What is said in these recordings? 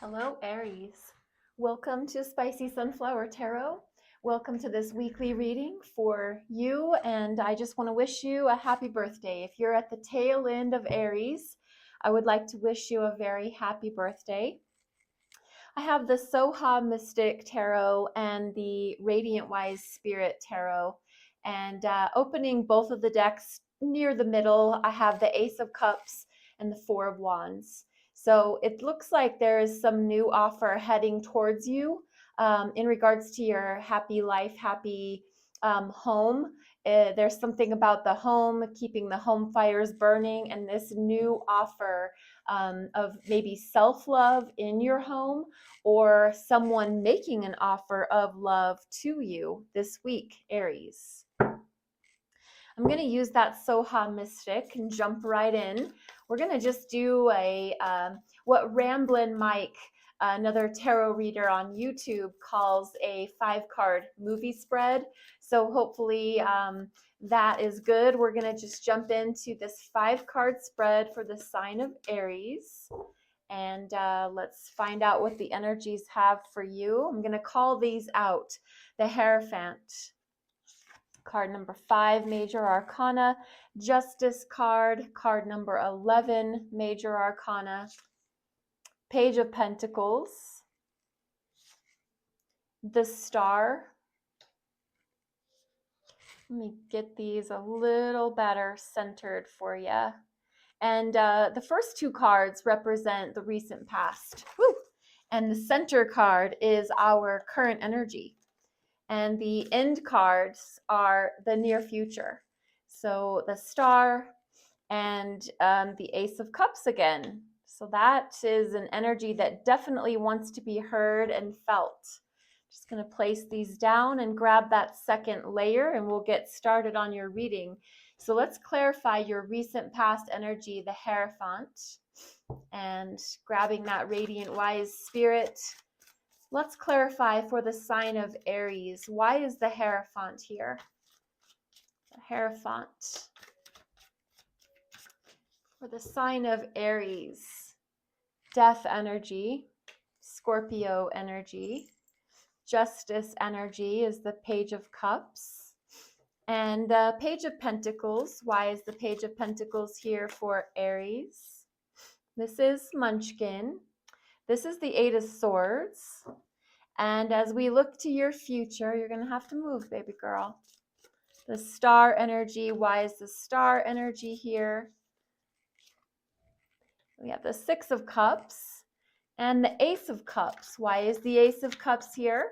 Hello, Aries. Welcome to Spicy Sunflower Tarot. Welcome to this weekly reading for you, and I just want to wish you a happy birthday. If you're at the tail end of Aries, I would like to wish you a very happy birthday. I have the Soha Mystic Tarot and the Radiant Wise Spirit Tarot, and opening both of the decks near the middle, I have the Ace of Cups and the Four of Wands. So it looks like there is some new offer heading towards you in regards to your happy life, happy home. There's something about the home, keeping the home fires burning, and this new offer of maybe self-love in your home, or someone making an offer of love to you this week, Aries. I'm going to use that Soha Mystic and jump right in. We're going to just do what Ramblin' Mike, another tarot reader on YouTube, calls a 5-card movie spread. So hopefully that is good. We're going to just jump into this 5-card spread for the sign of Aries. And let's find out what the energies have for you. I'm going to call these out. The Hierophant, card number 5, Major Arcana. Justice card, card number 11, Major Arcana. Page of Pentacles. The Star. Let me get these a little better centered for you. And the first 2 cards represent the recent past. Woo! And the center card is our current energy. And the end cards are the near future. So the Star and the Ace of Cups again. So that is an energy that definitely wants to be heard and felt. Just going to place these down and grab that second layer, and we'll get started on your reading. So let's clarify your recent past energy, the Hierophant, and grabbing that Radiant Wise Spirit. Let's clarify for the sign of Aries. Why is the Hierophant here? The Hierophant for the sign of Aries. Death energy, Scorpio energy. Justice energy is the Page of Cups. And the Page of Pentacles. Why is the Page of Pentacles here for Aries? This is Munchkin. This is the 8 of Swords. And as we look to your future, you're going to have to move, baby girl. The Star energy. Why is the Star energy here? We have the 6 of Cups and the Ace of Cups. Why is the Ace of Cups here?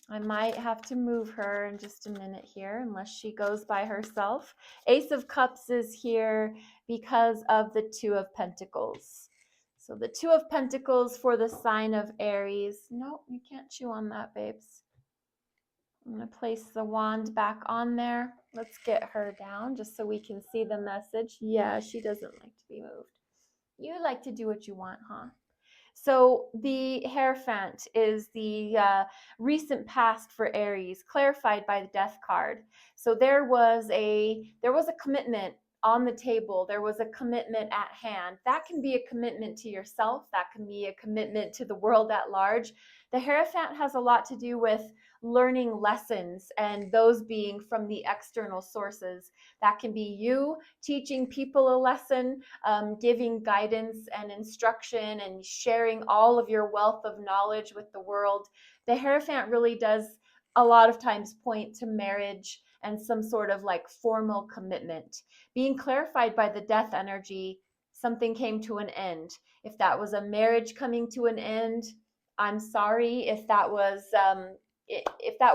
I might have to move her in just a minute here, unless she goes by herself. Ace of Cups is here because of the 2 of Pentacles. So the 2 of Pentacles for the sign of Aries. No, you can't chew on that, babes. I'm going to place the wand back on there. Let's get her down just so we can see the message. Yeah, she doesn't like to be moved. You like to do what you want, huh? So the Hierophant is the recent past for Aries, clarified by the Death card. So there was a commitment on the table. There was a commitment at hand. That can be a commitment to yourself. That can be a commitment to the world at large. The Hierophant has a lot to do with learning lessons, and those being from the external sources. That can be you teaching people a lesson, giving guidance and instruction and sharing all of your wealth of knowledge with the world. The Hierophant really does a lot of times point to marriage and some sort of like formal commitment. Being clarified by the Death energy, something came to an end. If that was a marriage coming to an end, I'm sorry. If that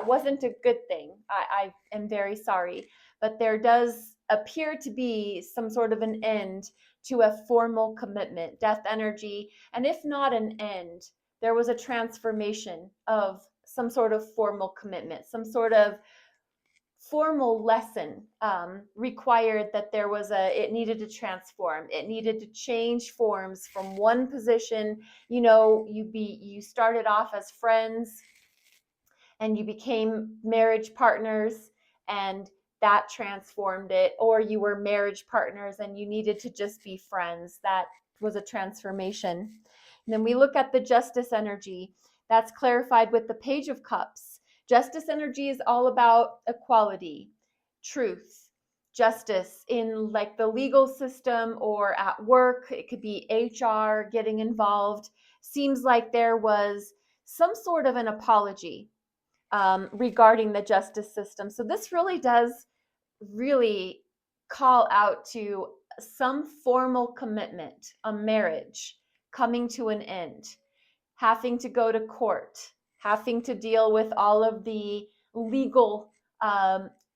wasn't a good thing, I am very sorry. But there does appear to be some sort of an end to a formal commitment, Death energy. And if not an end, there was a transformation of some sort of formal commitment, some sort of formal lesson required that it needed to transform. It needed to change forms from one position. You started off as friends and you became marriage partners, and that transformed it. Or you were marriage partners and you needed to just be friends. That was a transformation. And then we look at the Justice energy. That's clarified with the Page of Cups. Justice energy is all about equality, truth, justice in like the legal system or at work. It could be HR getting involved. Seems like there was some sort of an apology regarding the justice system. So this really does really call out to some formal commitment, a marriage coming to an end, having to go to court, having to deal with all of the legal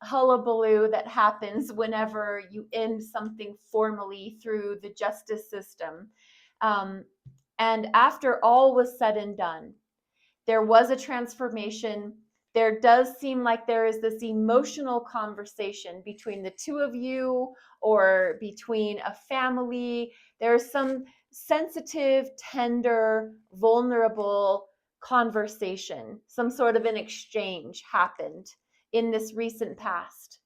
hullabaloo that happens whenever you end something formally through the justice system. Um, and after all was said and done, there was a transformation. There does seem like there is this emotional conversation between the two of you or between a family. There's some sensitive, tender, vulnerable conversation, some sort of an exchange happened in this recent past,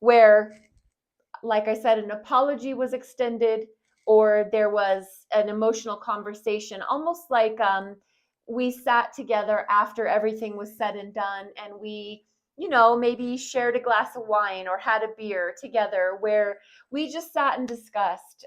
where, like I said, an apology was extended, or there was an emotional conversation, almost like we sat together after everything was said and done, and we, maybe shared a glass of wine or had a beer together, where we just sat and discussed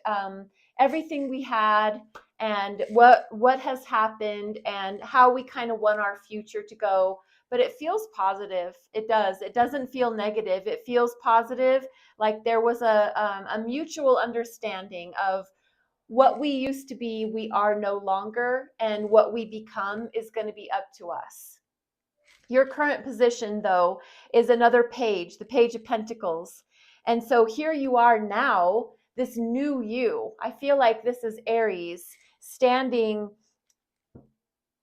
everything we had and what has happened and how we kind of want our future to go. But it feels positive. It does. It doesn't feel negative. It feels positive, like there was a mutual understanding of what we used to be, we are no longer, and what we become is going to be up to us. Your current position, though, is another page, the Page of Pentacles. And so here you are now, this new you. I feel like this is Aries standing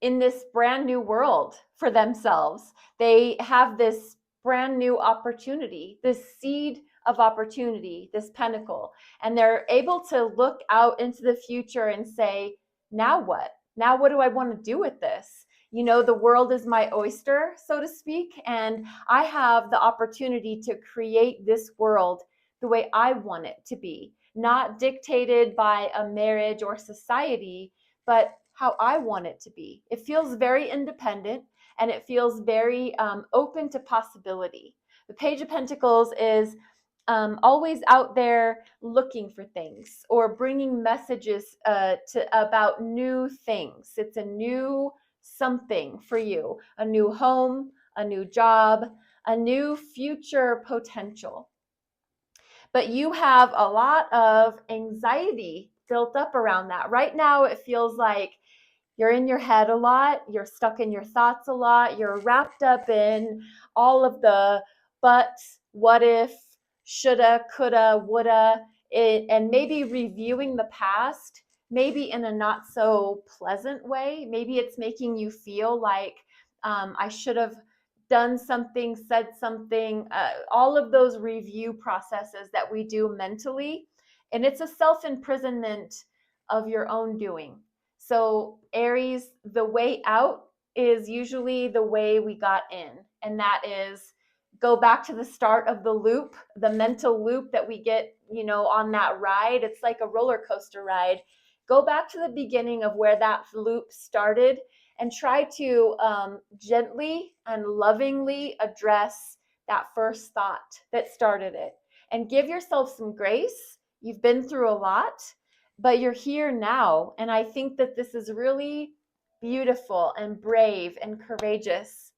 in this brand new world for themselves. They have this brand new opportunity, this seed of opportunity, this pentacle, and they're able to look out into the future and say, now what? Now what do I want to do with this? The world is my oyster, so to speak, and I have the opportunity to create this world the way I want it to be, not dictated by a marriage or society, but how I want it to be. It feels very independent, and it feels very open to possibility. The Page of Pentacles is always out there looking for things or bringing messages about new things. It's a new something for you, a new home, a new job, a new future potential. But you have a lot of anxiety built up around that. Right now, it feels like you're in your head a lot, you're stuck in your thoughts a lot, you're wrapped up in all of the but, what if, shoulda, coulda, woulda, and maybe reviewing the past, maybe in a not so pleasant way. Maybe it's making you feel like I should have done something, said something, all of those review processes that we do mentally. And it's a self-imprisonment of your own doing. So Aries, the way out is usually the way we got in. And that is go back to the start of the loop, the mental loop that we get, on that ride. It's like a roller coaster ride. Go back to the beginning of where that loop started and try to gently and lovingly address that first thought that started it. And give yourself some grace. You've been through a lot, but you're here now. And I think that this is really beautiful and brave and courageous.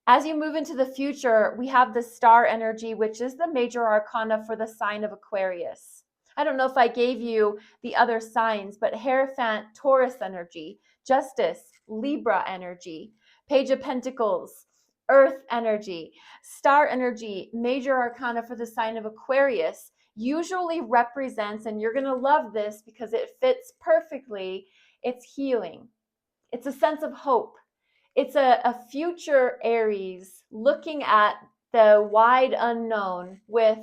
As you move into the future, we have the star energy, which is the major arcana for the sign of Aquarius. I don't know if I gave you the other signs, but Hierophant, Taurus energy, Justice, Libra energy, Page of Pentacles, Earth energy, star energy, major arcana for the sign of Aquarius, usually represents, and you're going to love this because it fits perfectly, it's healing. It's a sense of hope. It's a future Aries looking at the wide unknown with,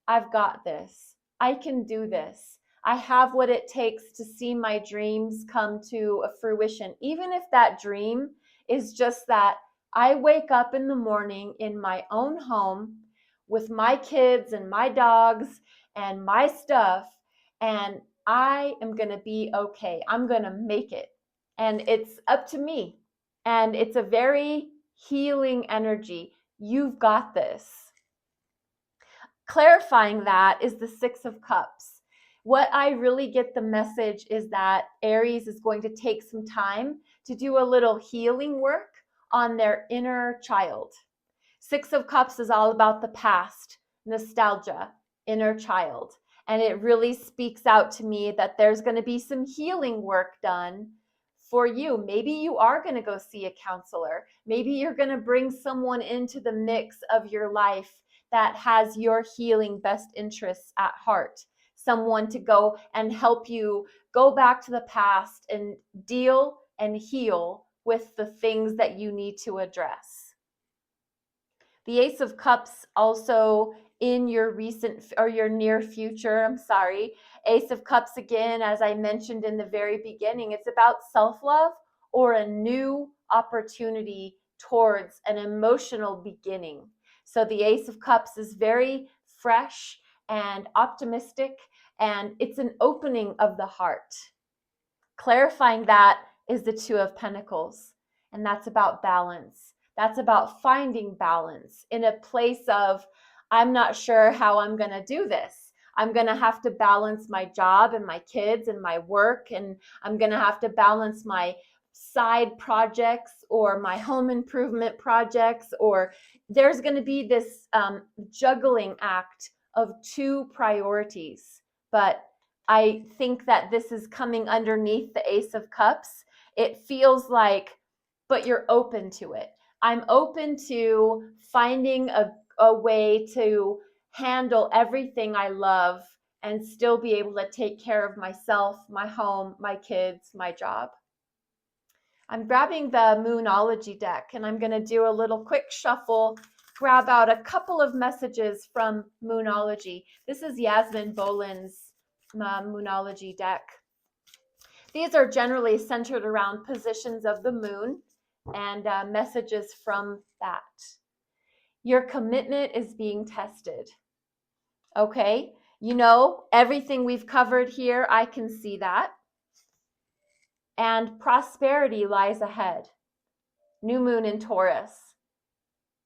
I've got this. I can do this. I have what it takes to see my dreams come to a fruition. Even if that dream is just that I wake up in the morning in my own home with my kids and my dogs and my stuff, and I am going to be okay. I'm going to make it. And it's up to me. And it's a very healing energy. You've got this. Clarifying that is the Six of Cups. What I really get the message is that Aries is going to take some time to do a little healing work on their inner child. Six of Cups is all about the past, nostalgia, inner child. And it really speaks out to me that there's going to be some healing work done for you. Maybe you are going to go see a counselor. Maybe you're going to bring someone into the mix of your life that has your healing best interests at heart. Someone to go and help you go back to the past and deal and heal with the things that you need to address. The Ace of Cups also in your recent or your near future, Ace of Cups again, as I mentioned in the very beginning, it's about self-love or a new opportunity towards an emotional beginning. So the Ace of Cups is very fresh and optimistic, and it's an opening of the heart. Clarifying that is the Two of Pentacles, and that's about balance. That's about finding balance in a place of, I'm not sure how I'm going to do this. I'm going to have to balance my job and my kids and my work, and I'm going to have to balance my side projects or my home improvement projects, or there's going to be this juggling act of two priorities. But I think that this is coming underneath the Ace of Cups. It feels like, but you're open to it. I'm open to finding a way to handle everything I love and still be able to take care of myself, my home, my kids, my job. I'm grabbing the Moonology deck and I'm going to do a little quick shuffle, grab out a couple of messages from Moonology. This is Yasmin Boland's Moonology deck. These are generally centered around positions of the moon and messages from that. Your commitment is being tested. Okay, you know, everything we've covered here, I can see that. And prosperity lies ahead. New moon in Taurus.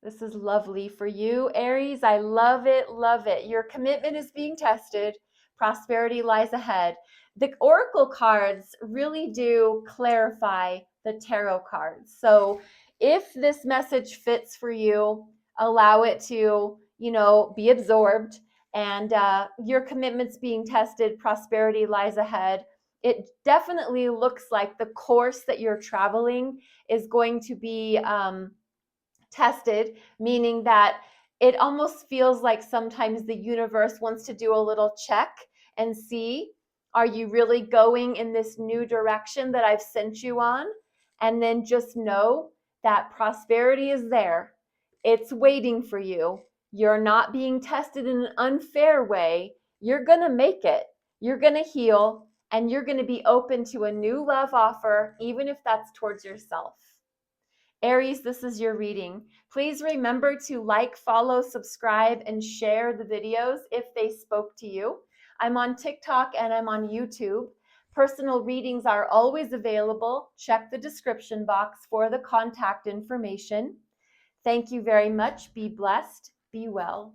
This is lovely for you, Aries. I love it, love it. Your commitment is being tested. Prosperity lies ahead. The oracle cards really do clarify the tarot cards. So if this message fits for you, allow it to, be absorbed. And your commitment's being tested. Prosperity lies ahead. It definitely looks like the course that you're traveling is going to be tested, meaning that it almost feels like sometimes the universe wants to do a little check and see, are you really going in this new direction that I've sent you on? And then just know that prosperity is there. It's waiting for you. You're not being tested in an unfair way. You're going to make it. You're going to heal, and you're going to be open to a new love offer, even if that's towards yourself. Aries, this is your reading. Please remember to like, follow, subscribe, and share the videos if they spoke to you. I'm on TikTok and I'm on YouTube. Personal readings are always available. Check the description box for the contact information. Thank you very much. Be blessed. Be well.